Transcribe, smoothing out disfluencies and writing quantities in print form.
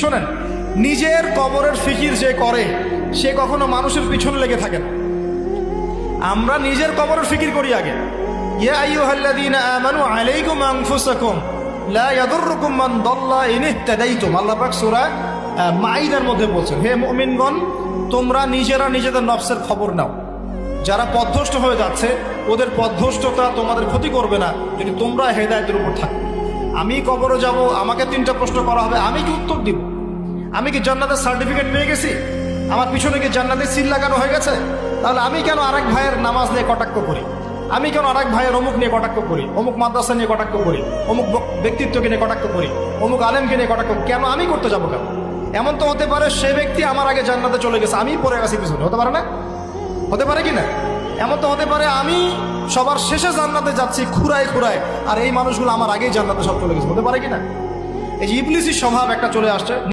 শোনেন, নিজের কবরের ফিকির যে করে সে কখনো মানুষের পিছনে লেগে থাকে না। আমরা নিজের কবরের ফিকির করি আগে। ইয়া আইয়ুহাল্লাযীনা আমানু আলাইকুম আনফুসাকুম লা ইয়াদুররুকুম মান দাল্লা ইন ইহতাদাইতুম। আল্লাহ পাক সূরা মাইদার মধ্যে বলছেন, হে মুমিনগণ, তোমরা নিজেরা নিজেদের নফসের খবর নাও। যারা পথভ্রষ্ট হয়ে যাচ্ছে ওদের পথভ্রষ্টতা তোমাদের ক্ষতি করবে না যদি তোমরা হেদায়েতের উপর থাকো। আমি কবরে যাব, আমাকে 3টা প্রশ্ন করা হবে, আমি কি উত্তর দিব? আমি কি জান্নাতের সার্টিফিকেট পেয়ে গেছি? আমার পিছনে কি জান্নাতের সিল লাগানো হয়ে গেছে? তাহলে আমি কেন আরেক ভাইয়ের নামাজ নিয়ে কটাক্ষ করি? আমি কেন আরেক ভাইয়ের অমুক নিয়ে কটাক্ষ করি, অমুক মাদ্রাসা নিয়ে কটাক্ষ করি, অমুক ব্যক্তিত্বকে নিয়ে কটাক্ষ করি, অমুক আলেমকে নিয়ে কটাক্ষ? কেন আমি করতে যাবো কেন? এমন তো হতে পারে সে ব্যক্তি আমার আগে জান্নাতে চলে গেছে, আমি পড়ে গেছি পিছনে, হতে পারে না? হতে পারে কি না? এমন তো হতে পারে আমি সবার শেষে জান্নাতে যাচ্ছি খুঁড়ায় খুঁড়ায়, আর এই মানুষগুলো আমার আগেই জান্নাতে সব চলে গেছে, হতে পারে কি না? এই যে ইবলিসি স্বভাব একটা চলে আসছে।